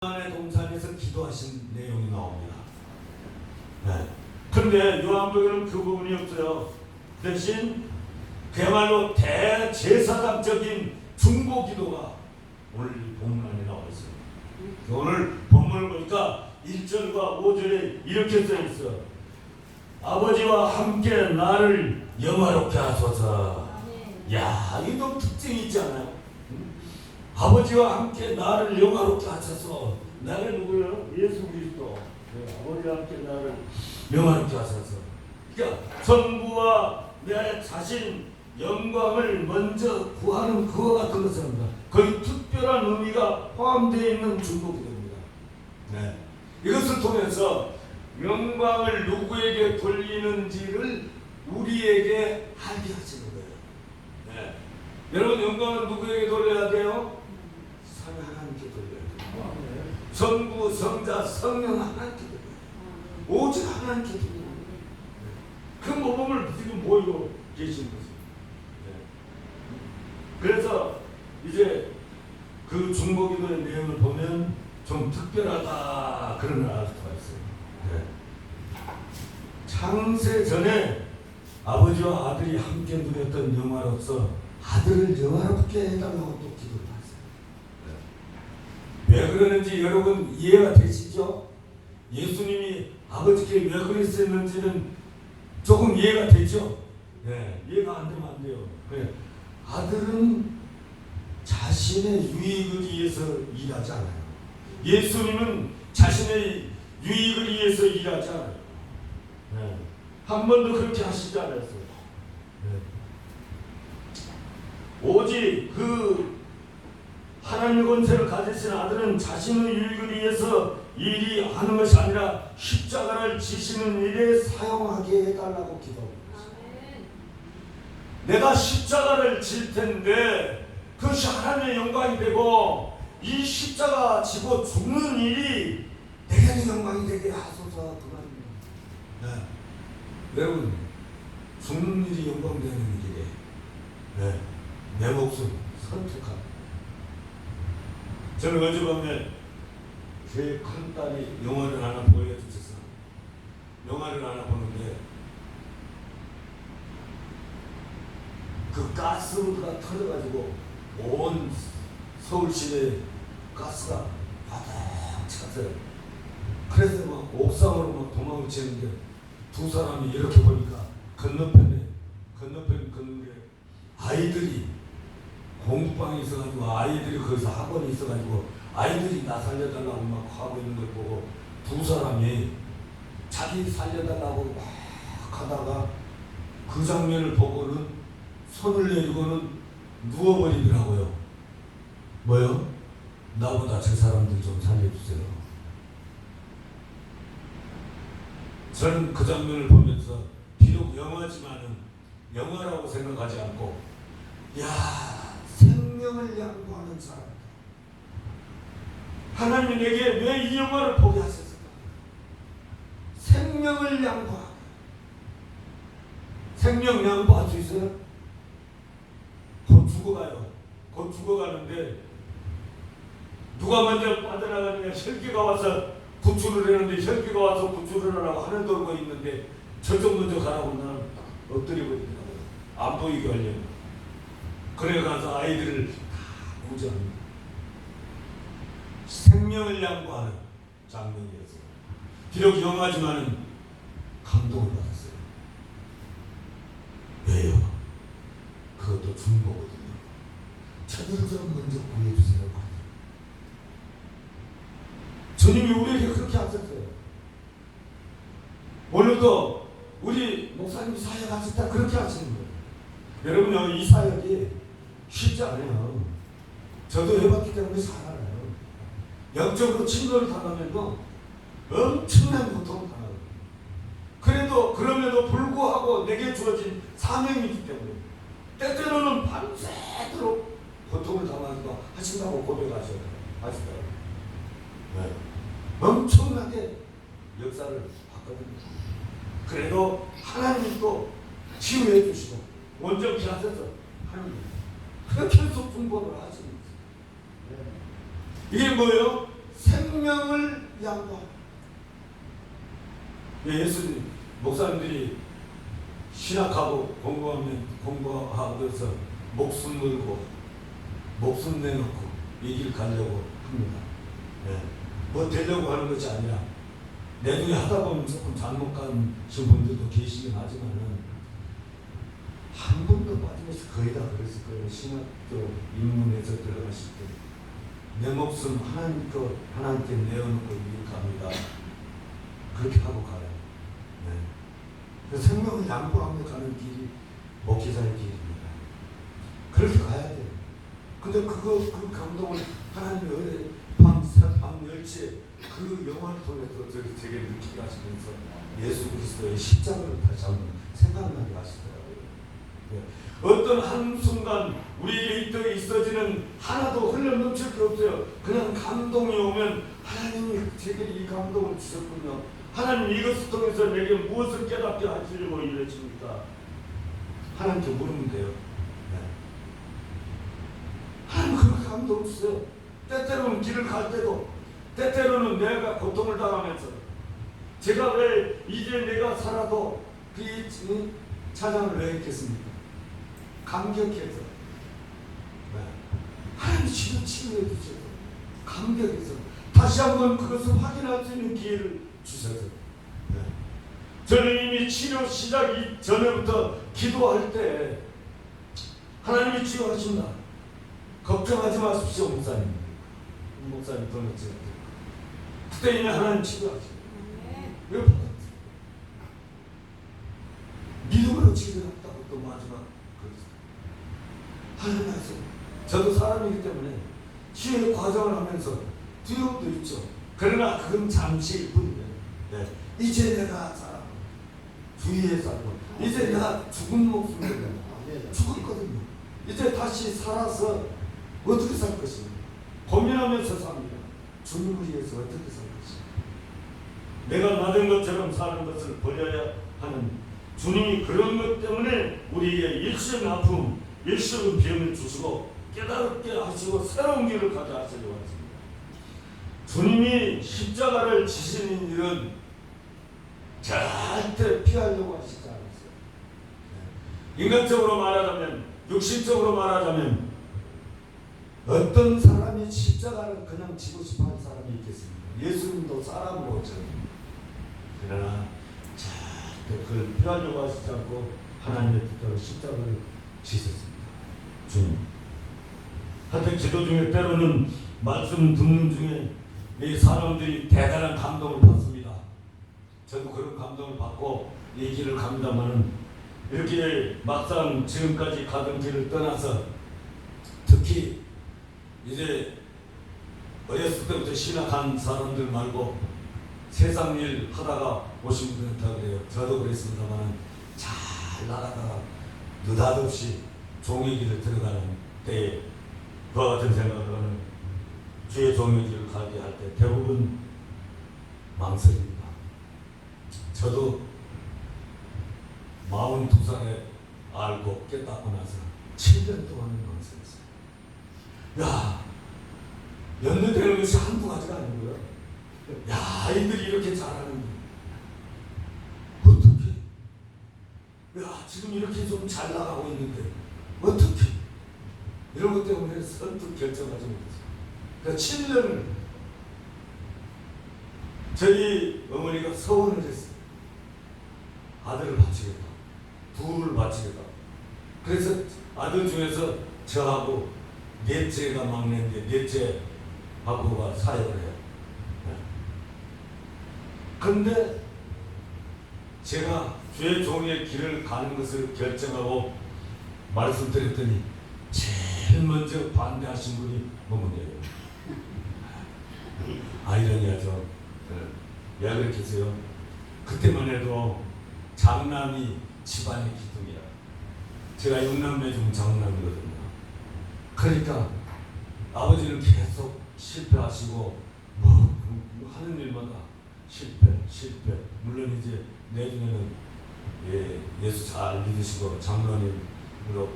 요한의 동산에서 기도하신 내용이 나옵니다. 네. 그런데 요한복음에는 그 부분이 없어요. 대신 그야말로 대제사장적인 중보 기도가 오늘 본문 안에 나와 있어요. 오늘 본문을 보니까 1절과 5절에 이렇게 써 있어. 아버지와 함께 나를 영화롭게 하소서. 야, 이거 특징이 있지 않아요? 아버지와 함께 나를 영화롭게 하소서. 나는 누구예요? 예수 그리스도. 아버지와 함께 나를 영화롭게 하소서. 그러니까 성부와 내 자신 영광을 먼저 구하는 그와 같은 것을 합니다. 거기 특별한 의미가 포함되어 있는 중보기도입니다. 네. 이것을 통해서 영광을 누구에게 돌리는지를 우리에게 알게 하시는 거예요. 네. 여러분, 영광을 누구에게 돌려야 돼요? 하나님께 돌려야 돼요. 성부, 성자, 성령 하나님께 돌려야 돼요. 오직 하나님께 돌려야 돼요. 그 모범을 지금 보이고 계신 거죠. 그래서 이제 그 중보기도의 내용을 보면 좀 특별하다 그런 걸 알 수가 있어요. 네. 창세 전에 아버지와 아들이 함께 누렸던 영화로서 아들을 영화롭게 해달라고 또 기도를 했어요. 네. 왜 그러는지 여러분 이해가 되시죠? 예수님이 아버지께 왜 그랬었는지는 조금 이해가 되죠? 네. 이해가 안 되면 안 돼요. 네. 아들은 자신의 유익을 위해서 일하지 않아요. 예수님은 자신의 유익을 위해서 일하지 않아요. 네. 한 번도 그렇게 하시지 않았어요. 네. 오직 그 하나님의 권세를 가지신 아들은 자신의 유익을 위해서 일이 하는 것이 아니라 십자가를 지시는 일에 사용하게 해달라고 기도합니다. 내가 십자가를 질 텐데 그것이 하나님의 영광이 되고 이 십자가 지고 죽는 일이 내게 영광이 되게 하소서 그 말입니다. 네. 여러분, 죽는 일이 영광되는 일이래. 네. 내 목숨 선택하고. 저는 어젯밤에 제 큰딸이 영화를 하나 보여주셔서 영화를 하나 보는데 그 가스가 터져가지고 온 서울시내 가스가 바닥 찼어요. 그래서 막 옥상으로 막 도망을 치는데 두 사람이 이렇게 보니까 건너편에 걷는데 아이들이 공부방에 있어가지고 아이들이 거기서 학원에 있어가지고 아이들이 나 살려달라고 막 하고 있는 걸 보고 두 사람이 자기 살려달라고 막 하다가 그 장면을 보고는 손을 내리고는 누워버리더라고요. 뭐요? 나보다 저 사람들 좀 살려주세요. 저는 그 장면을 보면서 비록 영화지만은 영화라고 생각하지 않고 야, 생명을 양보하는 사람. 하나님이 내게 왜 이 영화를 보게 하셨을까? 생명을 양보하고. 생명 양보할 수 있어요? 곧 죽어가요. 곧 죽어가는데 누가 먼저 빠져나가느냐. 혈기가 와서 구출을 했는데 혈기가 와서 구출을 하라고 하늘 돌고 있는데 저쪽 먼저 가라고 나는 엎드려 버리더라고요. 안 보이게 하려고. 그래 가서 아이들을 다 구조합니다. 생명을 양보하는 장면이었어요. 비록 영화지만은 감동을 받았어요. 왜요? 그것도 중보거든요. 저들을 좀 먼저 구해주세요. 주님이 우리에게 그렇게 하셨어요. 오늘도 우리 목사님 사역 하실 때 그렇게 하시는 거예요. 여러분요, 이 사역이 쉽지 않아요. 저도 해봤기 때문에 잘 알아요. 영적으로 침노를 당하면서 엄청난 고통을 당하거든요. 그래도 그럼에도 불구하고 내게 주어진 사명이기 때문에 때때로는 밤새도록 고통을 당하기도 하신다고 고백하시더라고요. 네. 엄청나게 역사를 봤거든요. 그래도 하나님이 또 치유해 주시고 원정케 하셔서 하나님 그렇게 계속 중보를 하시는 거예요. 이게 뭐예요? 생명을 양보하라. 예수님 목사님들이 신학하고 공부하면서 목숨 걸고 목숨 내놓고 이 길 가려고 합니다. 네. 뭐 되려고 하는 것이 아니라 내 눈에 하다 보면 조금 잘못 가신 분들도 계시긴 하지만은 한 번도 빠짐없이 거의 다 그랬을 거예요. 신학교 입문해서 들어가실 때 내 목숨 하나님께 내어놓고 이 길 갑니다. 그렇게 하고 가요. 네. 그 생명을 양보하며 가는 길이 목회자의 길입니다. 그렇게 가야 돼요. 근데 그 감동을 하나님이 어제 밤 10시에 그 영화를 통해서 제게 느끼게 하시면서 예수 그리스도의 십자가를 다시 한번 생각나게 하시더라고요. 네. 어떤 한순간 우리에게 있어지는 하나도 흘러 넘칠 게 없어요. 그냥 감동이 오면 하나님이 제게 이 감동을 주셨군요. 하나님 이것을 통해서 내게 무엇을 깨닫게 하시려고 이러십니까? 하나님께 물으면 돼요. 네. 하나님 그렇게 감동을 주세요. 때때로는 길을 갈 때도 때때로는 내가 고통을 당하면서 제가 왜 이제 내가 살아도 그 찬양을 왜 했겠습니까? 감격해서 네. 하나님 치료해 주셔서 감격해서 다시 한번 그것을 확인할 수 있는 기회를 주셔서 네. 저는 이미 치료 시작이 전에부터 기도할 때 하나님이 치유하신다. 걱정하지 마십시오 목사님. 목사님 돈을 찍었대. 그때 이미 하나님 치료하시고 왜 받았지? 믿음으로 치료했다고 또 마지막 하나님 말씀. 저도 사람이기 때문에 치유의 과정을 하면서 두려움도 있죠. 그러나 그건 잠시일 뿐이에요. 네. 이제 내가 살아. 주위에 살고 이제 내가 죽은 목숨을 죽었거든요. 이제 다시 살아서 어떻게 살 것인가 고민하면서 삽니다. 주님을 위해서 어떻게 살 것인가. 내가 받은 것처럼 사는 것을 버려야 하는 주님이 그런 것 때문에 우리에게 일시적인 아픔, 일시적인 병을 주시고 깨닫게 하시고 새로운 길을 가게 하시려고 하십니다. 주님이 십자가를 지시는 일은 절대 피하려고 하시지 않았어요. 인간적으로 말하자면, 육신적으로 말하자면 어떤 사람이 십자가를 그냥 지고 싶어 하는 사람이 있겠습니까? 예수님도 사람으로 오셨습니다. 그러나 절대 그걸 피하려고 하시지 않고 하나님의 뜻대로 십자가를 지셨습니다. 주님. 하여튼 기도 중에 때로는 말씀 듣는 중에 이 사람들이 대단한 감동을 받습니다. 저도 그런 감동을 받고 이 길을 갑니다만 이렇게 막상 지금까지 가던 길을 떠나서 특히 이제 어렸을 때부터 신학한 사람들 말고 세상 일 하다가 오신 분은 다 그래요. 저도 그랬습니다만 잘 나가다가 느닷없이 종의 길을 들어가는 때에 그와 같은 생각을 하는 주의 종의 길을 가게 할 때 대부분 망설입니다. 저도 42살에 알고 깨닫고 나서 7년 동안은 망설였어요. 야, 연루되는 것이 한두 가지가 아니고요. 야, 아이들이 이렇게 잘하는데 어떻게? 야, 지금 이렇게 좀 잘 나가고 있는데 어떻게? 이런 것 때문에 선뜻 결정하지 못했어요. 그러니까 7년을 저희 어머니가 서원을 했어요. 아들을 바치겠다. 둘을 바치겠다. 그래서 아들 중에서 저하고 넷째가 막내인데 넷째하고가 사역을 해요. 그런데 제가 주의 종의 길을 가는 것을 결정하고 말씀드렸더니 제일 먼저 반대하신 분이 어머니예요. 아이러니하죠. 왜 그렇게 했어요? 그때만 해도 장남이 집안의 기둥이야. 제가 6남매 중 장남이거든요. 그러니까 아버지는 계속 실패하시고 뭐 하는 일마다 실패. 물론 이제 내중에는 예수 잘 믿으시고 장로님으로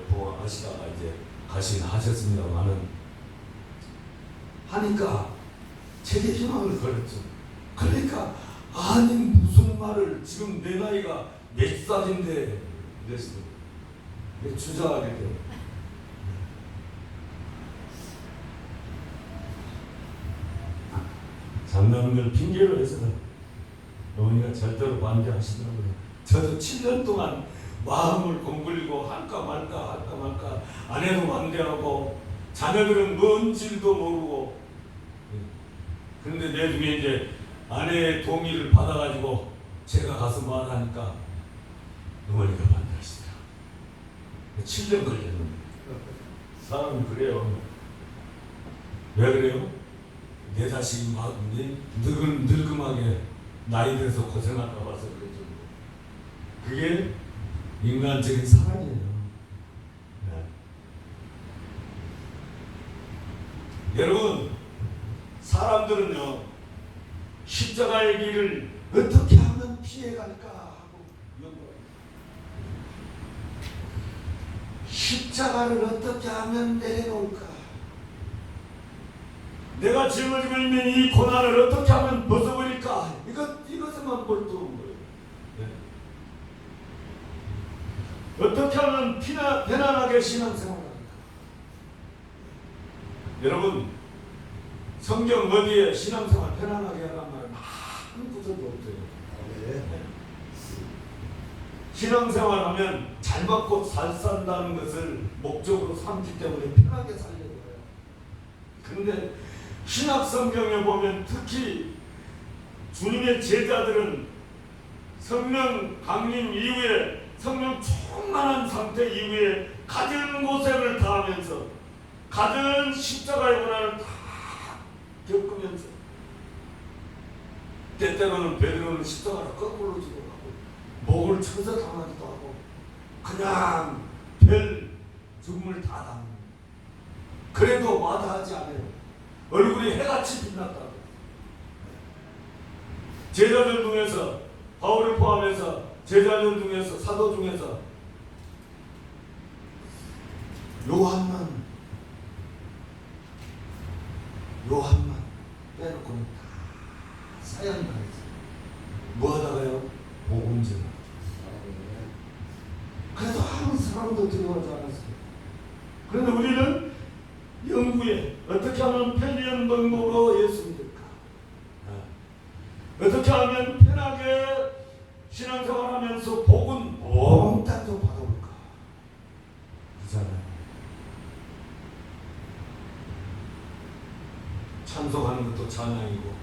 부흥하시다가 이제 가신 하셨습니다만은 하니까 제게 희망을 걸었죠. 그러니까 아니 무슨 말을 지금 내 나이가 몇 살인데 이랬어. 주저하게 돼요. 장난은 걸 핑계로 해서는 어머니가 절대로 반대하시더라고요. 저도 7년 동안 마음을 공굴리고 할까 말까 아내도 반대하고 자녀들은 뭔지도 모르고, 그런데 나중에 이제 아내의 동의를 받아가지고 제가 가서 말하니까 어머니가 반대하시더라고요. 7년 걸렸는데. 사람은 그래요. 왜 그래요? 내 자식이 막 늙음하게 나이 들어서 고생할까 봐서 그랬죠. 그게 인간적인 사랑이에요. 네. 여러분, 사람들은요 십자가의 길을 어떻게 하면 피해갈까 하고 연구합니다. 십자가를 어떻게 하면 내려놓을까? 내가 짊어지고 있는 이 고난을 어떻게 하면 벗어버릴까? 이것에만 몰두한 거예요. 네. 어떻게 하면 편안하게 신앙생활을 할까? 여러분, 성경 어디에 신앙생활 편안하게 하라는 말은 한 구절도 없어요. 네. 신앙생활 하면 잘 받고 잘 산다는 것을 목적으로 삼기 때문에 편하게 살려고 해요. 그런데 신약 성경에 보면 특히 주님의 제자들은 성령 강림 이후에, 성령 충만한 상태 이후에 가진 고생을 다하면서 가진 십자가의 고난을 다 겪으면서, 때때로는 베드로는 십자가를 거꾸로 지고 가고 목을 쳐서 당하기도 하고 그냥 별 죽음을 다 당합니다. 그래도 마다하지 않아요. 얼굴이 해같이 빛났다고. 제자들 중에서, 바울을 포함해서 제자들 중에서, 사도 중에서 요한만 빼놓고는 다 사양 당했어요. 뭐 하다가요? 복음 전하죠. 그래도 아무 사람도 두려워하지 않았어요. 그런데 우리는 영구에 어떻게 하면 편리한 방법으로 예수 믿을까? 어떻게 하면 편하게 신앙생활하면서 복은 몽땅도 받아올까? 그잖아요. 찬송하는 것도 찬양이고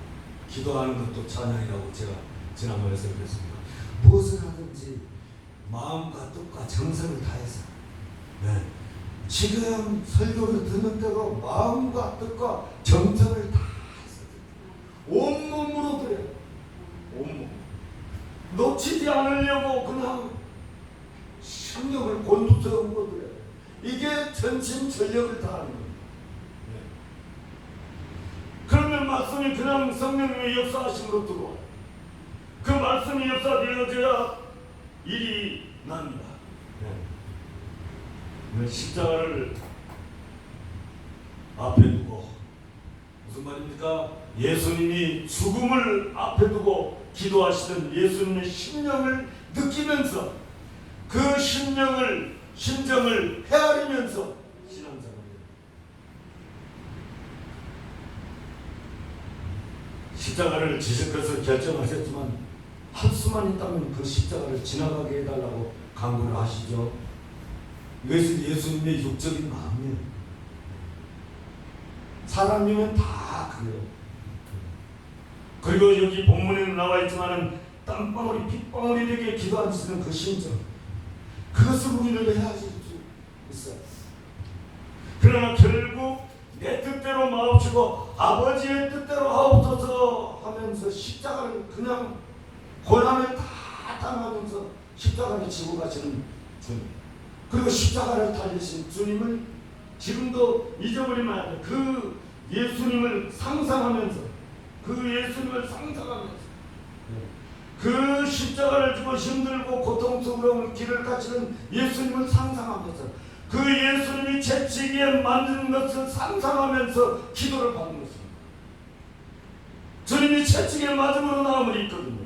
기도하는 것도 찬양이라고 제가 지난번에 설교했습니다. 무엇을 하든지 마음과 뜻과 정성을 다해서, 네. 지금 설교를 듣는 때도 마음과 뜻과 정성을 다해서 온몸으로 드려요. 온몸. 놓치지 않으려고 그냥 신경을 곤두서 드려요. 이게 전심전력을 다하는 거예요. 네. 그러면 말씀이 그냥 성령님의 역사하심으로 들어와요. 그 말씀이 역사되어져야 일이 납니다. 네. 십자가를 앞에 두고, 무슨 말입니까? 예수님이 죽음을 앞에 두고 기도하시던 예수님의 심령을 느끼면서 그 심정을 헤아리면서 신앙생활을, 십자가를 지실 것을 결정하셨지만 할 수만 있다면 그 십자가를 지나가게 해달라고 간구를 하시죠. 이것이 예수님의 육적인 마음이에요. 사람이면 다 그래요. 그리고 여기 본문에는 나와 있지만은 땀방울이 핏방울이 되게 기도하시는 그 심정, 그것을 우리는 해야 할 수 있어요. 그러나 결국 내 뜻대로 마옵시고 아버지의 뜻대로 하옵소서 하면서 십자가를 그냥 고난을 다 당하면서 십자가를 지고 가시는 주님, 그리고 십자가를 달리신 주님을 지금도 잊어버리면 안 돼. 그 예수님을 상상하면서, 그 십자가를 지고 힘들고 고통스러운 길을 가시는 예수님을 상상하면서, 그 예수님이 채찍에 만든 것을 상상하면서 기도를 받는 것입니다. 채찍에 맞음으로 나음을 입거든요.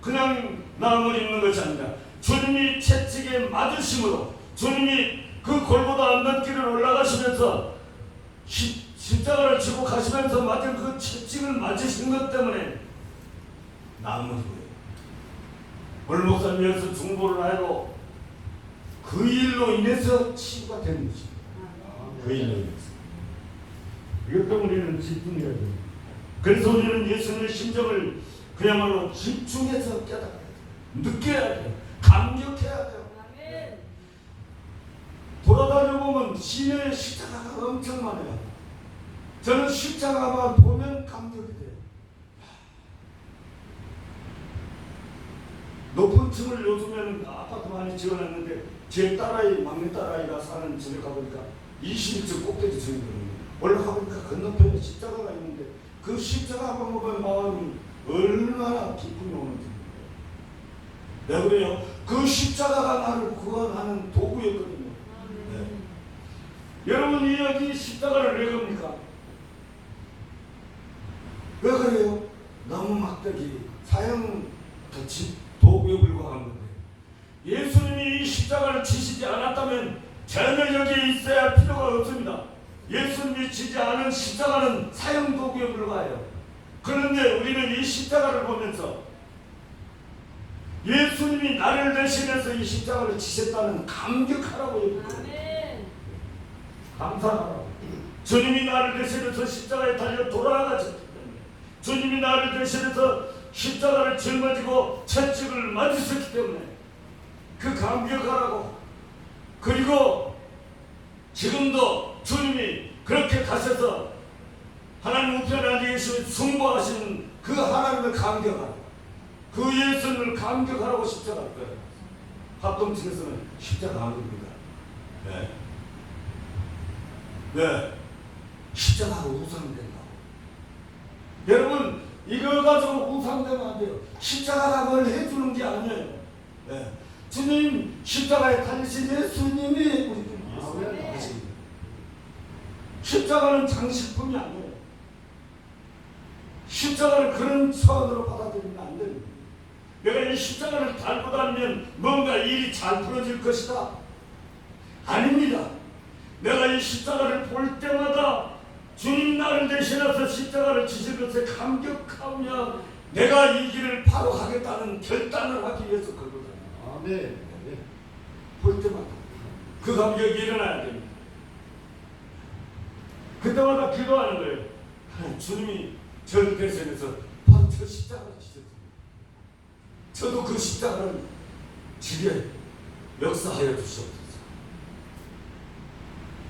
그냥 나음을 입는 것이 아니라 주님이 채찍에 맞으심으로, 주님이 그 골고다 언덕 길을 올라가시면서 십자가를 지고 가시면서 맞은 그 채찍을 맞으신 것 때문에 나음을 입어요. 오늘 목사님께서 중보를 하고 그 일로 인해서 치유가 되는 것입니다. 그 일로 인해서. 이것도 우리는 집중해야 됩니다. 그래서 우리는 예수님의 심정을 그야말로 집중해서 깨달아야 돼요. 느껴야 돼요. 감격해야 돼요. 돌아다녀 보면 시내에 십자가가 엄청 많아요. 저는 십자가만 보면 감격이 돼요. 높은 층을 요즘에는 아파트 많이 지어놨는데 제 딸아이, 막내 딸아이가 사는 집에 가보니까 21층 꼭대기 층이거든요. 올라가보니까 건너편에 십자가가 있는데 그 십자가 한번 보면 마음이 얼마나 기쁨이 오는지. 왜 그래요? 그 십자가가 나를 구원하는 도구였거든요. 네. 여러분이 여기 십자가를 왜 겁니까? 왜 그래요? 나무 막대기 사형 도구에 불과한 건데, 예수님이 이 십자가를 지시지 않았다면 전혀 여기에 있어야 필요가 없습니다. 예수님이 지지 않은 십자가는 사형 도구에 불과해요. 그런데 우리는 이 십자가를 보면서 예수님이 나를 대신해서 이 십자가를 지셨다는 감격하라고 얘기해요. 감사하라고. 주님이 나를 대신해서 십자가에 달려 돌아가셨기 때문에, 주님이 나를 대신해서 십자가를 짊어지고 채찍을 맞으셨기 때문에 그 감격하라고. 그리고 지금도 주님이 그렇게 가셔서 하나님 우편에 앉아 계시면 숭배하시는 그 하나님을 감격하라고, 그 예수님을 감격하라고 십자가를 거예요. 합동층에서는 십자가 안 그럽니다. 네. 네. 십자가가 우상된다고. 여러분, 이거 가지고 우상되면 안 돼요. 십자가가 뭘 해주는 게 아니에요. 네. 주님 십자가에 달리신 예수님이 우리 예수님을 하십니다. 십자가는 장식품이 아니에요. 십자가를 그런 차원으로 받아들이면 안 됩니다. 내가 이 십자가를 달고 다니면 뭔가 일이 잘 풀어질 것이다. 아닙니다. 내가 이 십자가를 볼 때마다 주님 나를 대신해서 십자가를 지신 것에 감격하며 내가 이 길을 바로 가겠다는 결단을 하기 위해서 걸고 다닙니다. 아멘. 볼 때마다 그 감격이 일어나야 됩니다. 그때마다 기도하는 거예요. 주님이 저를 대신해서 바로 저 십자가를 지셨습니다. 저도 그 십자가를 지게 역사하여 주시옵소서.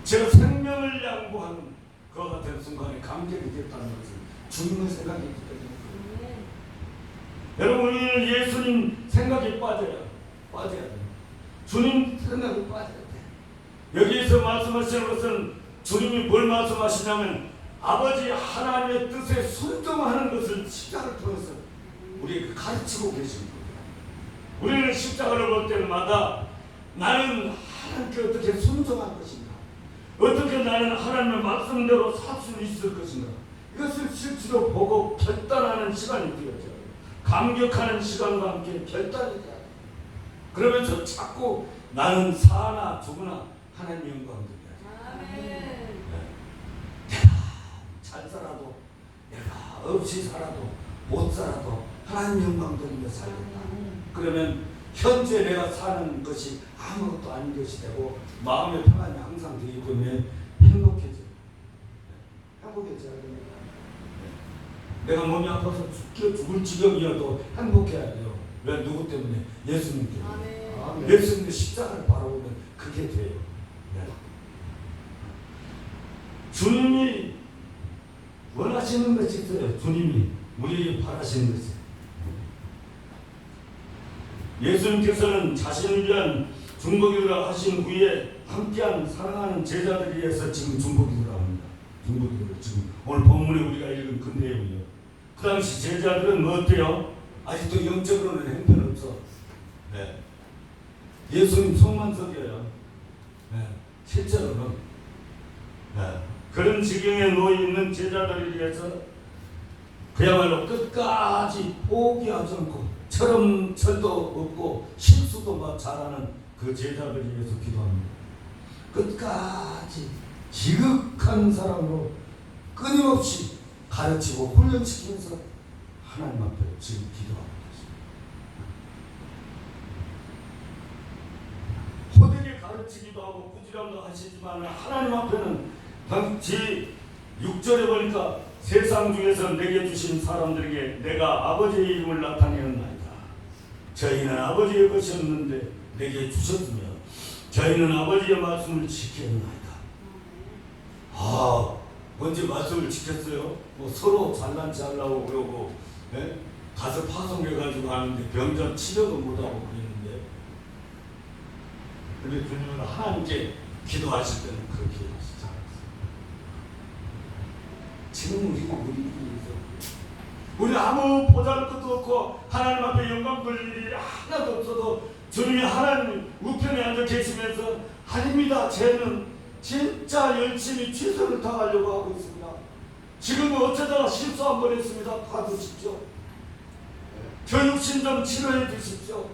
제가 생명을 양보하는 그와 같은 순간에 감격이 됐다는 것은 주님의 생각이기 때문에. 여러분, 우리는 예수님 생각이 빠져야 돼요. 주님 생각이 빠져야 돼. 여기에서 말씀하시는 것은 주님이 뭘 말씀하시냐면 아버지 하나님의 뜻에 순종하는 것을 십자가를 통해서 우리에게 가르치고 계십니다. 우리는 십자가를 볼 때마다 나는 하나님께 어떻게 순종할 것인가, 어떻게 나는 하나님의 말씀대로 살 수 있을 것인가, 이것을 실제로 보고 결단하는 시간이 되어져요. 감격하는 시간과 함께 결단이 돼요. 그러면서 자꾸 나는 사나 죽으나 하나님 영광드려야지. 내가 잘 살아도, 내가 없이 살아도, 못 살아도 하나님 영광드리며 살겠다. 그러면 현재 내가 사는 것이 아무것도 아닌 것이 되고 마음의 평안이 항상 되기 때문에 행복해져요. 행복해져야 됩니다. 내가 몸이 아파서 죽을 지경이어도 행복해야 돼요. 왜? 누구 때문에? 예수님 때문에. 예수님의 십자가를 바라보면 그게 돼요. 네. 주님이 원하시는 것이 있어요. 주님이 우리에게 바라시는 것이. 예수님께서는 자신을 위한 중보기도를 하신 후에 함께한 사랑하는 제자들에 의해서 지금 중보기도를 합니다. 중보기도를 지금 오늘 본문에 우리가 읽은 그 내용이요. 그 당시 제자들은 뭐 어때요? 아직도 영적으로는 형편없어. 네. 예수님 손만 속여요. 네. 실제로는. 네. 그런 지경에 놓여 있는 제자들에 의해서 그야말로 끝까지 포기하지 않고 철도 없고 실수도 막 잘하는 그 제자들을 위해서 기도합니다. 끝까지 지극한 사랑으로 끊임없이 가르치고 훈련시키면서 하나님 앞에 지금 기도합니다. 호되게 가르치기도 하고 꾸지람도 하시지만 하나님 앞에는 당시 6절에 보니까 세상 중에서 내게 주신 사람들에게 내가 아버지의 이름을 나타내었나이다. 저희는 아버지의 것이었는데 내게 주셨으며 저희는 아버지의 말씀을 지켰나이다. 먼저 말씀을 지켰어요. 뭐 서로 잘난 체하려고 그러고 가서 파송해가지고 하는데 병자 치료도 못하고 그랬는데, 근데 주님은 하나님께 기도하실 때는 그렇게 하시지 않았어요. 지금 우리 아무 보잘것도 없고 하나님 앞에 영광 돌릴 일이 하나도 없어도 주님이 하나님 우편에 앉아 계시면서 아닙니다. 쟤는 진짜 열심히 최선을 다하려고 하고 있습니다. 지금은 어쩌다가 실수 한 번 했습니다. 봐주십시오. 저 육신 좀 치료해 주십시오.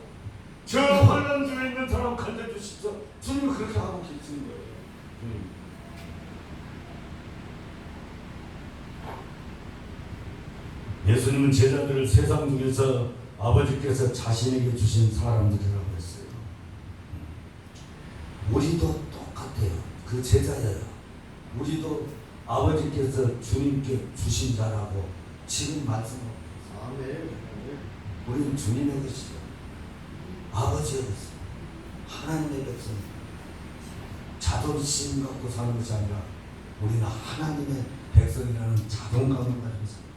저 환난 중에 있는 사람 건져주십시오. 주님이 그렇게 하고 계시는 거예요. 예수님은 제자들을 세상 중에서 아버지께서 자신에게 주신 사람들이라고 했어요. 우리도 똑같아요. 그 제자예요. 우리도 아버지께서 주님께 주신 자라고 지금 말씀하고 있어요. 우리는 주님의 것이죠. 아버지의 것이죠. 하나님의 백성. 자존심 갖고 사는 것이 아니라 우리는 하나님의 백성이라는 자존감을 가지고 있습니다.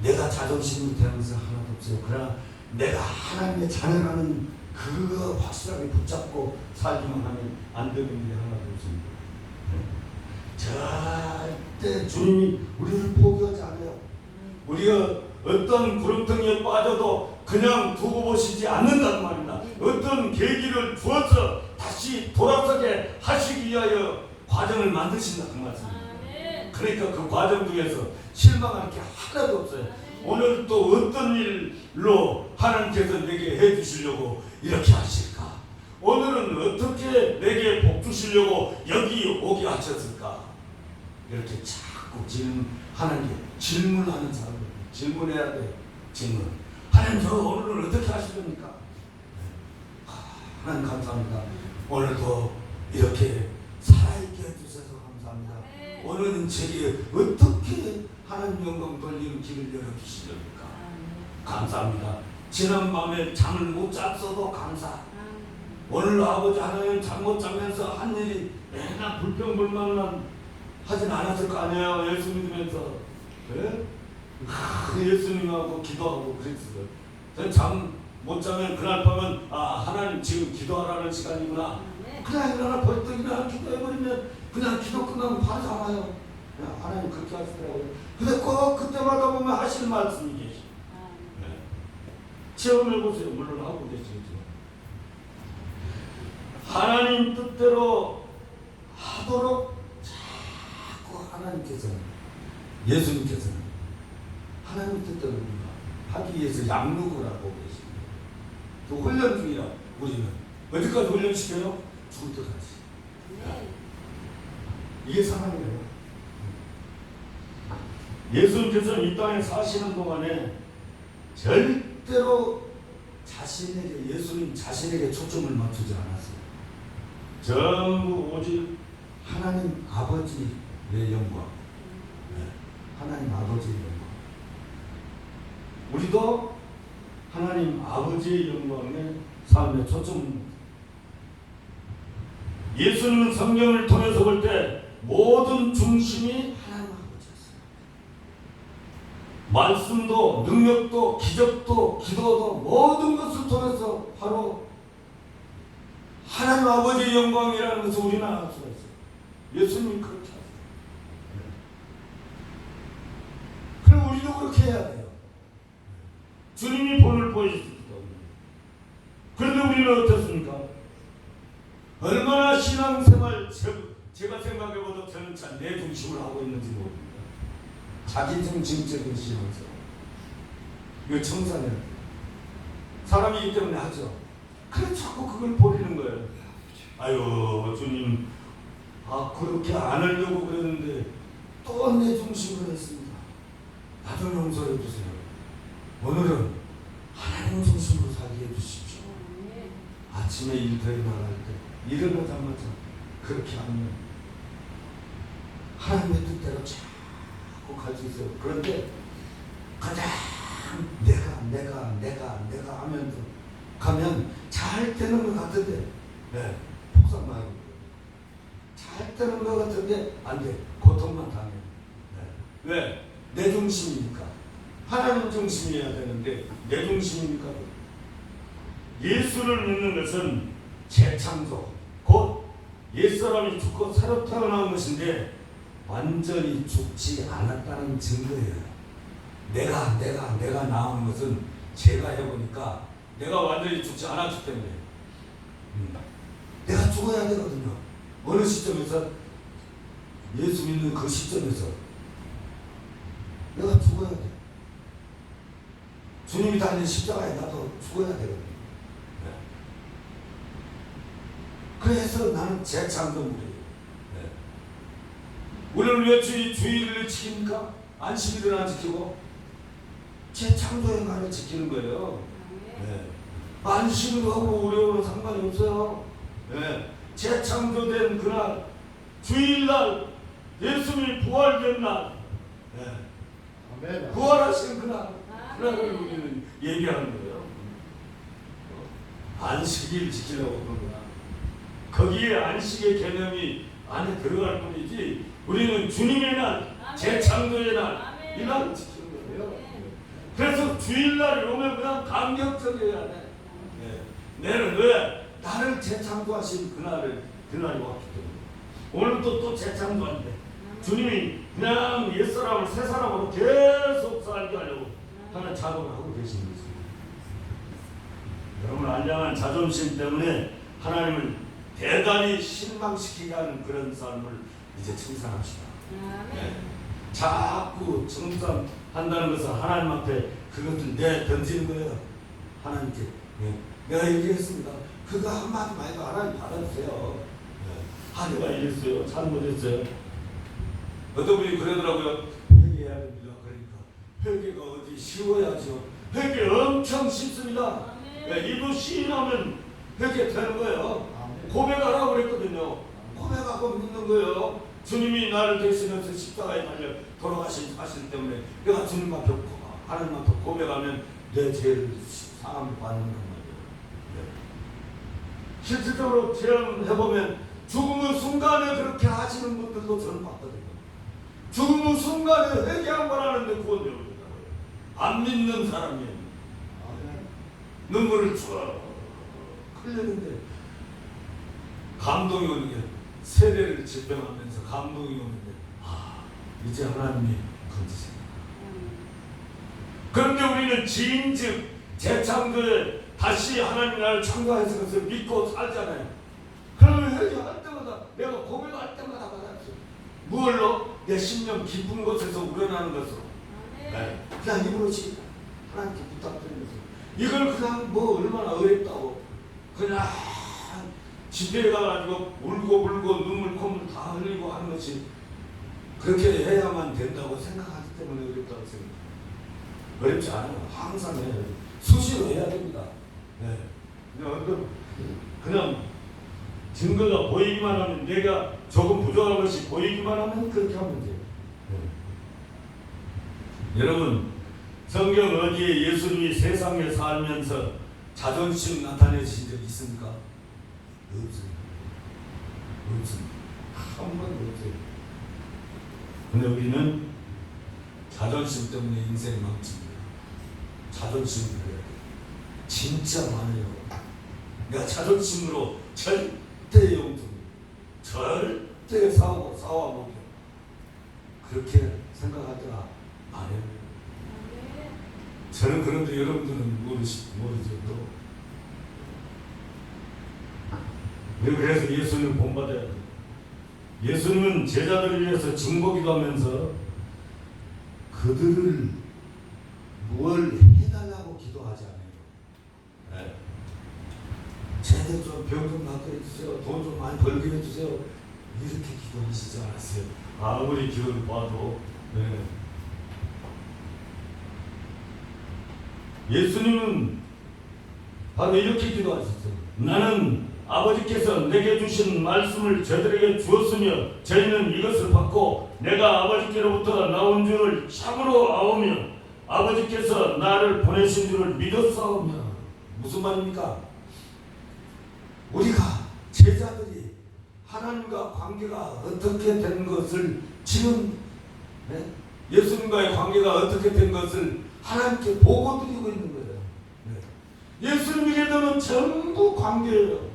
내가 자존심으로 되는 것은 하나도 없어요. 그러나 내가 하나님의 자녀라는 그거 확실하게 붙잡고 살기만 하면 안 되는 게 하나도 없습니다. 절대 주님이 우리를 포기하지 않아요. 우리가 어떤 구렁텅이에 빠져도 그냥 두고 보시지 않는단 말입니다. 어떤 계기를 주어서 다시 돌아서게 하시기 위하여 과정을 만드신다 그 말씀입니다. 그러니까 그 과정 중에서 실망할 게 하나도 없어요. 오늘 또 어떤 일로 하나님께서 내게 해주시려고 이렇게 하실까? 오늘은 어떻게 내게 복 주시려고 여기 오게 하셨을까? 이렇게 자꾸 하나님께 질문하는 사람들, 질문해야 돼. 질문. 하나님, 저 오늘은 어떻게 하시렵니까? 하나님 감사합니다. 오늘도 이렇게 살아있게 해주셔서 감사합니다. 오늘은 제게 어떻게 하나님 영광 돌리는 길을 열어주시렵니까? 감사합니다. 지난 밤에 잠을 못 잤어도 감사. 오늘 아버지 하나님 잠 못 자면서 한 일이 맨날 불평불만만 하진 않았을 거 아니에요. 예수 믿으면서. 네? 예수님하고 기도하고 그랬어요. 저는 잠 못 자면 그날 밤은 하나님 지금 기도하라는 시간이구나. 그냥 일어나 벌떡 일어나 기도해버리면 그냥 기도 끝나면 바로 자와요. 하나님 그렇게 하시더라고요. 근데 꼭 그때마다 보면 하실 말씀이 계시. 네. 체험해보세요. 물론 하고 계시죠. 하나님 뜻대로 하도록 자꾸 하나님께서는, 예수님께서는 하나님 뜻대로 하기 위해서 양육을 하고 계십니다. 또 훈련 중이라 우리는 어디까지 훈련시켜요? 죽을 때까지. 네. 이게 상황이에요. 예수님께서는 이 땅에 사시는 동안에 절대로 예수님 자신에게 초점을 맞추지 않았어요. 전부 오직 하나님 아버지의 영광. 네. 하나님 아버지의 영광. 우리도 하나님 아버지의 영광에 삶의 초점. 예수님은 성경을 통해서 볼 때 모든 중심이 하나님 아버지였어요. 말씀도 능력도 기적도 기도도 모든 것을 통해서 바로 하나님 아버지의 영광이라는 것을 우리는 알 수가 있어요. 예수님이 그렇게 하세요. 그럼 우리도 그렇게 해야 돼요. 주님이 본을 보여주시기 때문에. 그런데 우리는 어떻습니까? 얼마나 신앙생활 제가 생각해봐도 저는 참 내 중심을 하고 있는지 모릅니다. 자기중심적인 신앙서. 이거 청산해야 돼. 사람이기 때문에 하죠. 그래 자꾸 그걸 버리는 거예요. 아유 주님, 그렇게 안 하려고 그랬는데 또 내 중심으로 했습니다. 나도 용서해 주세요. 오늘은 하나님 중심으로 살게 해주십시오. 아침에 일터에 나갈 때 일어나자마자 그렇게 하면 하나님의 뜻대로 자꾸 갈 수 있어요. 그런데 가장 내가 하면서 가면 잘 되는 것 같은데, 폭삭 말고 잘 되는 것 같은데 안 돼. 고통만 당해. 왜? 내 중심이니까. 하나님 중심이어야 되는데 내 중심이니까. 예수를 믿는 것은 재창조, 곧 옛사람이 죽고 새로 태어난 것인데 완전히 죽지 않았다는 증거예요. 내가 나온 것은 제가 해보니까 내가 완전히 죽지 않았기 때문에 내가 죽어야 되거든요. 어느 시점에서 예수 믿는 그 시점에서 내가 죽어야 돼. 주님이 달린 십자가에 나도 죽어야 되거든요. 그래서 나는 재창조물이에요. 우리는 왜 주의를 지킵니까? 안식일을 안 지키고 재창조의 날을 지키는 거예요. 안식을 하고 우리하고는 상관이 없어요. 재창조된 그날, 주일날, 예수님이 부활된 날, 부활하신 그날을 우리는 얘기하는 거예요. 안식일 지키려고 그러구나. 거기에 안식의 개념이 안에 들어갈 뿐이지 우리는 주님의 날, 재창조의 날, 이 날을 지키는 거예요. 그래서 주일날이 오면 그냥 감격적이어야 돼. 내는 왜? 나를 재창조하신 그날이 왔기 때문에. 오늘도 또 재창조한대. 주님이 그냥 옛사람을 새사람으로 계속 살게 하려고 하는 작업을 하고 계시는 것입니다. 여러분, 안량한 자존심 때문에 하나님을 대단히 실망시키게 하는 그런 삶을 이제 청산합시다. 자꾸 청산한다는 것은 하나님 앞에 그것을 던지는 거예요. 하나님께 내가 얘기했습니다. 그거 한마디 말고 하나님 받아주세요. 내가 이랬어요. 잘못했어요. 어떤 분이 그러더라고요. 회개해야 됩니다. 그러니까 회개가 어디 쉬워야죠. 회개 엄청 쉽습니다. 이거 시인하면 회개 되는 거예요. 고백하라고 그랬거든요. 고백하고 믿는 거예요. 주님이 나를 대신해서 십자가에 달려 돌아가신 사실 때문에 내가 주님 앞에 하나님 앞에 고백하면 내 죄를 사함을 받는 거예요. 실질적으로 체험해보면 죽음의 순간에 그렇게 하시는 분들도 저는 봤거든요. 죽음의 순간에 회개한 걸 하는데 구원 되더라고요. 안 믿는 사람이에요. 눈물을 쭉 흘리는데 감동이 오는 게 세례를 집행하면서 감동이 오는데 이제 하나님이 건지신다. 그런데 우리는 지인즉 재창조에 다시 하나님 나를 창조해서 그것을 믿고 살잖아요. 그러면 회개할 때마다 내가 고백할 때마다 받았어요. 무얼로? 내 심령 깊은 곳에서 우러나는 것으로. 그냥 이부러지 하나님께 부탁드리면서 이걸 그냥 뭐 얼마나 어렵다고 그냥 집회에 가가지고 울고 눈물 콧물 다 흘리고 하는 것이 그렇게 해야만 된다고 생각하기 때문에 어렵다고 생각해요. 어렵지 않아요. 항상 해요. 수시로 해야 됩니다. 그냥 증거가 보이기만 하면 내가 조금 부족한 것이 보이기만 하면 그렇게 하면 돼요. 여러분, 성경 어디에 예수님이 세상에 살면서 자존심 나타내신 적 있습니까? 없습니다. 한 번도 없어요. 근데 우리는 자존심 때문에 인생이 망칩니다. 자존심을 그래요. 진짜 많아요. 내가 자존심으로 절대 용돈, 절대 사와 먹여. 그렇게 생각하더라 안 해요. 저는 그런데 여러분들은 모르죠. 그래서 예수님을 본받아야 돼요. 예수님은 제자들을 위해서 증거기도 하면서 그들을 뭘 해달라고 기도하지 않아요. 네. 쟤들 좀 병 좀 낫게 해주세요. 돈 좀 많이 벌게 해주세요. 이렇게 기도하시지 않았어요. 아무리 기도를 봐도. 네. 예수님은 바로 이렇게 기도하셨어요. 나는 아버지께서 내게 주신 말씀을 저들에게 주었으며 저희는 이것을 받고 내가 아버지께로부터 나온 줄을 참으로 아오며 아버지께서 나를 보내신 줄을 믿었사오며. 무슨 말입니까? 우리가 제자들이 하나님과 관계가 어떻게 된 것을 지금 예수님과의 관계가 어떻게 된 것을 하나님께 보고 드리고 있는 거예요. 예수님에게 되는 전부 관계예요.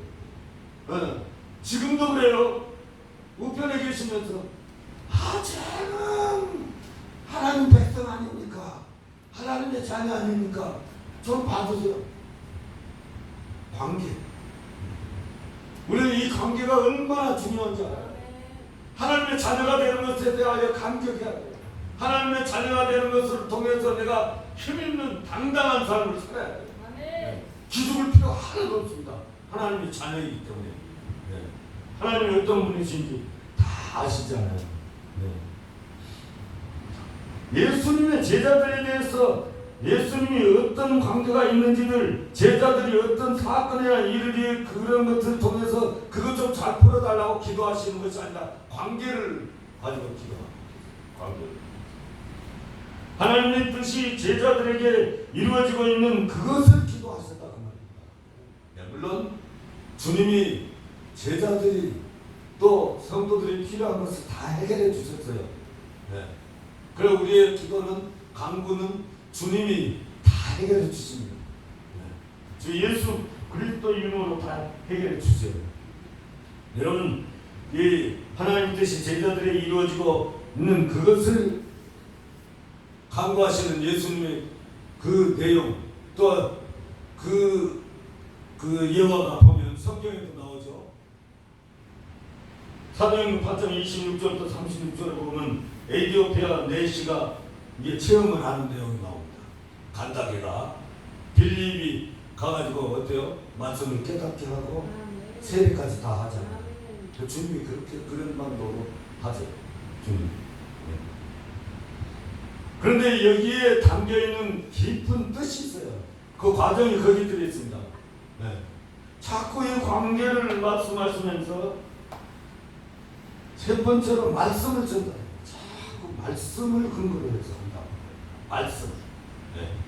지금도 그래요. 우편에 계시면서 쟤는 하나님 백성 아닙니까? 하나님의 자녀 아닙니까? 좀 봐주세요. 관계. 우리는 이 관계가 얼마나 중요한지 알아요. 하나님의 자녀가 되는 것에 대하여 감격해야 돼요. 하나님의 자녀가 되는 것을 통해서 내가 힘있는 당당한 삶을 살아야 돼요. 기죽을 필요 하나도 없습니다. 하나님의 자녀이기 때문에. 하나님이 어떤 분이신지 다 아시잖아요. 예수님의 제자들에 대해서 예수님이 어떤 관계가 있는지를 제자들이 어떤 사건이나 일을 그런 것을 통해서 그것 좀 잘 풀어달라고 기도하시는 것이 아니라 관계를 가지고 기도합니다. 관계를. 하나님의 뜻이 제자들에게 이루어지고 있는 그것을 기도하셨다 그 말입니다. 물론 주님이 제자들이 또 성도들이 필요한 것을 다 해결해 주셨어요. 그리고 우리의 기도는 간구는 주님이 다 해결해 주십니다. 주 예수 그리스도 이름으로 다 해결해 주세요. 여러분, 이 하나님 뜻이 제자들에게 이루어지고 있는 그것을 간구하시는 예수님의 그 내용, 또 그 예화가 보면 성경에도 나오죠. 사도행전 8장 26절부터 36절을 보면 에디오피아 내시가 이게 체험을 하는 내용이 나옵니다. 간다게가 빌립이 가가지고 어때요? 말씀을 깨닫게 하고 세례까지 다 하잖아요. 주님이 그렇게 그런 방법으로 하죠. 주님. 그런데 여기에 담겨있는 깊은 뜻이 있어요. 그 과정이 거기 들어있습니다. 자꾸 이 관계를 말씀하시면서 세 번째로 말씀을 전달해요. 자꾸 말씀을 근거로 해서 한다. 말씀.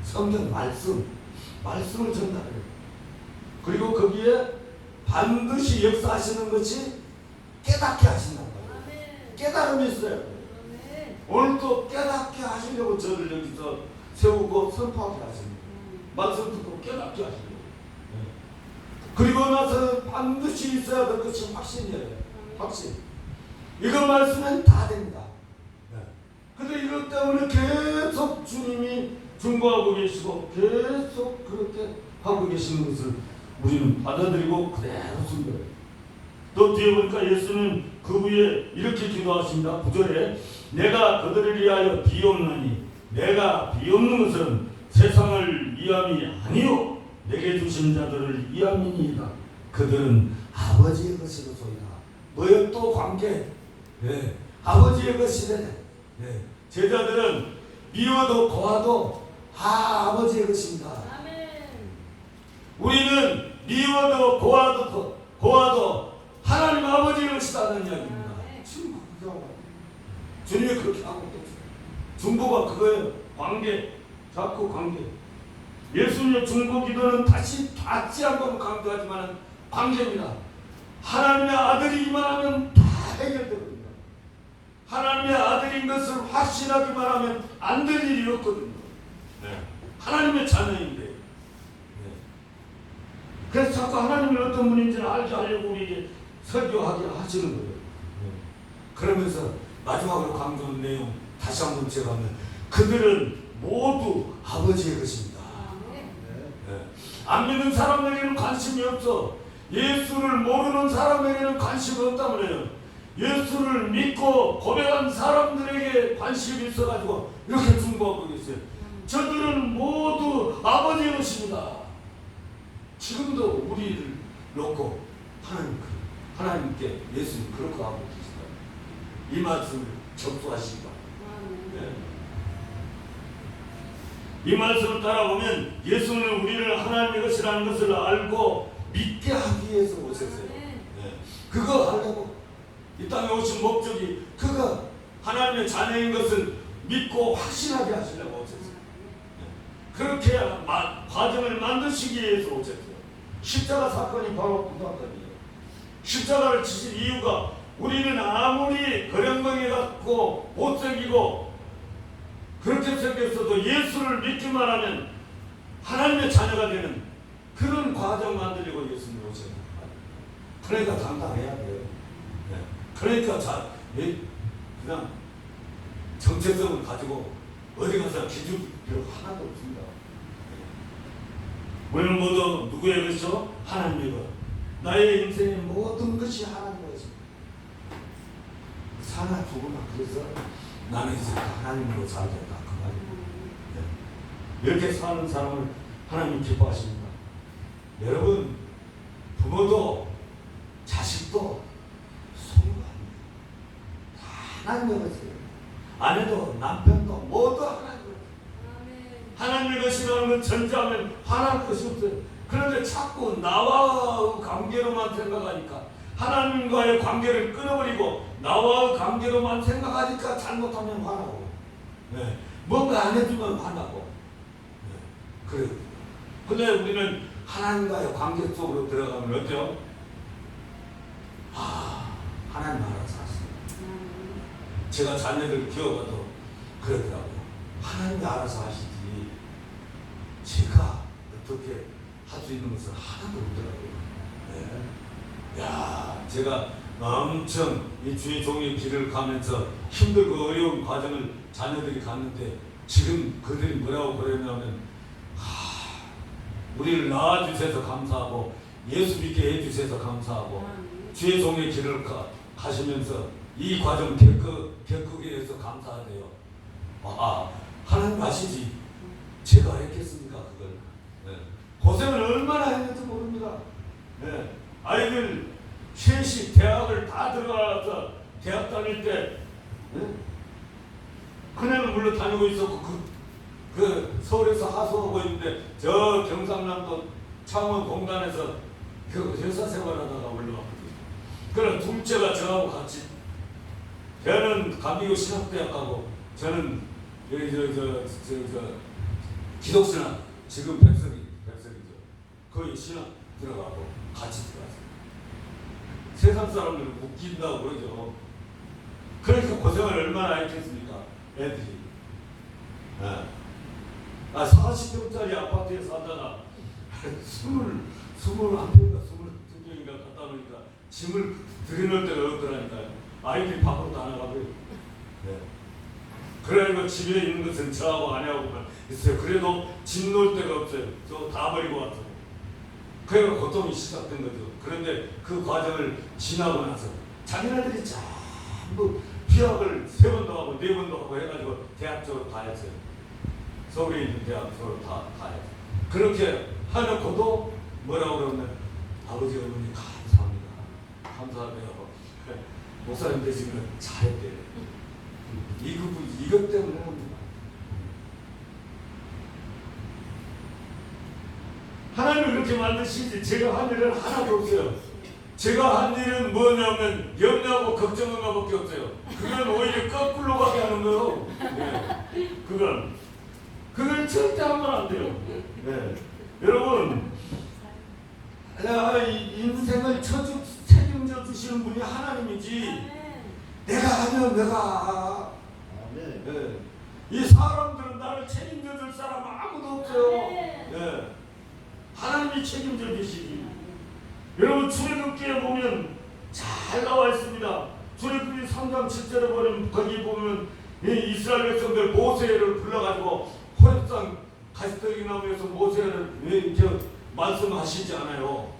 성경 말씀을 전달해요. 그리고 거기에 반드시 역사하시는 것이 깨닫게 하신다는 거예요. 깨달음이 있어요. 오늘도 깨닫게 하시려고 저를 여기서 세우고 선포하게 하십니다. 말씀 듣고 깨닫게 하시려고. 그리고 나서 반드시 있어야 될 것이 확신이에요. 확신. 이거 말씀은 다 됩니다. 근데 이것 때문에 계속 주님이 중보하고 계시고 계속 그렇게 하고 계시는 것을 우리는 받아들이고 그대로 쓴 거예요. 또 뒤에 보니까 예수는 그 후에 이렇게 기도하십니다. 9절에 내가 그들을 위하여 비옵나니 내가 비옵는 것은 세상을 위함이 아니요 내게 주신 자들을 위함이니이다. 그들은 아버지의 것이로소이다. 뭐요? 또 관계. 아버지의 것이래. 제자들은 미워도 고하도 아버지의 것입니다. 우리는 미워도 고하도 하나님 아버지의 것이다는 이야기입니다. 주님이 그렇게 하고 있어요. 중보가 그거예요. 관계. 자꾸 관계. 예수님의 중보 기도는 다시 한번 강조하지만 관계입니다. 하나님의 아들이기만 하면 다 해결됩니다. 하나님의 아들인 것을 확신하기만 하면 안 될 일이 없거든요. 하나님의 자녀인데. 그래서 자꾸 하나님이 어떤 분인지를 알게 하려고 우리에게 설교하게 하시는 거예요. 그러면서 마지막으로 강조한 내용 다시 한번 제가 하면 그들은 모두 아버지의 것입니다. 안 믿는 사람에게는 관심이 없어. 예수를 모르는 사람에게는 관심이 없다면 해요. 예수를 믿고 고백한 사람들에게 관심이 있어가지고 이렇게 중보하고 계세요. 저들은 모두 아버지의 것입니다. 지금도 우리를 놓고 하나님께 예수님 그렇게 하고 계시다. 이 말씀을 접수하시기 바랍니다. 이 말씀을 따라보면 예수는 우리를 하나님의 것이라는 것을 알고 믿게 하기 위해서 오셨어요. 그거 하려고 이 땅에 오신 목적이 그거 하나님의 자녀인 것을 믿고 확신하게 하시려고 오셨어요. 그렇게 과정을 만드시기 위해서 오셨어요. 십자가 사건이 바로 그 사건이에요. 십자가를 지신 이유가 우리는 아무리 거렁멍이 같고 못생기고 그렇게 생겼어도 예수를 믿기만 하면 하나님의 자녀가 되는 그런 과정 만들려고 예수님 오셨어요. 그러니까 당당해야 돼요. 그러니까 그냥 정체성을 가지고 어디 가서 기죽을 필요 하나도 없습니다. 우리는 모두 누구의 것이죠? 하나님의 것. 나의 인생의 모든 것이 하나님의 것입니다. 사나 죽으나 그래서 나는 이제 하나님으로 살겠다 그 말이에요. 이렇게 사는 사람을 하나님 기뻐하십니다. 여러분 부모도 자식도 소유가 아닙니다. 다 하나님의 것이에요. 아내도 남편도 모두 하나님의 것이에요. 하나님의 것이라는 건 전제하면 화날 것이 없어요. 그런데 자꾸 나와의 관계로만 생각하니까 하나님과의 관계를 끊어버리고 나와의 관계로만 생각하니까 잘못하면 화나고 뭔가 안 해주면 화나고 그래요. 근데 우리는 하나님과의 관계 속으로 들어가면 어때요? 하나님 알아서 하시죠. 제가 자녀들 키워봐도 그러더라고요. 하나님이 알아서 하시지 제가 어떻게 할 수 있는 것은 하나도 없더라고요. 제가 엄청 이 주의 종의 길을 가면서 힘들고 어려운 과정을 자녀들이 갔는데 지금 그들이 뭐라고 그러냐면 우리를 낳아주셔서 감사하고 예수 믿게 해주셔서 감사하고 주의 종의 길을 가시면서 이 과정 겪기 위해서 감사하대요. 하나님 아시지 제가 했겠습니까 그걸. 고생을 얼마나 했는지 모릅니다. 아이들 셋이 대학을 다 들어가서 대학 다닐 때 큰애는 물론 다니고 있었고 그 서울에서 하소하고 있는데 저 경상남도 창원 공단에서 그 회사 생활하다가 올라왔거든요. 그럼 둘째가 저하고 같이 걔는 감리교 신학대학 가고 저는 여기 기독신학 지금 백석이죠. 거기 신학 들어가고 같이 들어갔어요. 세상 사람들은 웃긴다고 그러죠. 그러니까 고생을 얼마나 했겠습니까? 애들이. 40평짜리 아파트에 살다가 21평인가 22평인가 갖다 놓으니까 짐을 들여놓을 데가 없더라니까요. 아이들이 밖으로 다 나가고요. 그러니까 집에 있는 것은 저하고 아내하고만 있어요. 그래도 짐 놓을 데가 없어요. 저 다 버리고 왔어요. 그래서 고통이 시작된 거죠. 그런데 그 과정을 지나고 나서 자기네들이 전부 휴학을 3번도 하고 4번도 하고 해가지고 대학 쪽으로 다 했어요. 서울에 있는 대학 쪽으로 다 했어요. 그렇게 하놓고도 뭐라고 그러면 아버지 어머니 감사합니다. 감사하다고 목사님 되시면 잘했대요. 이것 때문에 합니다. 하나님은 그렇게 만드시지 제가 한 일은 하나도 없어요. 제가 한 일은 뭐냐면 염려하고 걱정하는 것밖에 없어요. 그건 오히려 거꾸로 가게 하는 거예요. 그건 절대 하면 안 돼요. 여러분 인생을 책임져 주시는 분이 하나님이지 내가 하면 내가 이 사람들은 나를 책임져 줄 사람 아무도 없어요. 하나님이 책임져 주시기. 여러분 출애굽기에 보면 잘 나와 있습니다. 출애굽기 3장 7절에 보면 거기 보면 이 이스라엘 백성들 모세를 불러가지고 호렙산 가시떡이 나무에서 모세를 왜 이렇게 말씀하시지 않아요.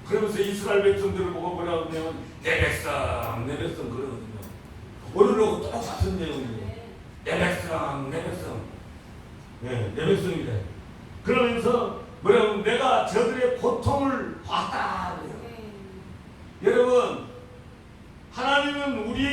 그러면서 이스라엘 백성들을 보고 뭐라고 하냐면 내 백성 그러거든요. 오늘하고 똑같은 내용이에요. 내 백성, 내 백성. 네, 내 백성이래. 그러면서 뭐라고 내가 저들의 고통을 봤다. 그래요. 여러분, 하나님은 우리의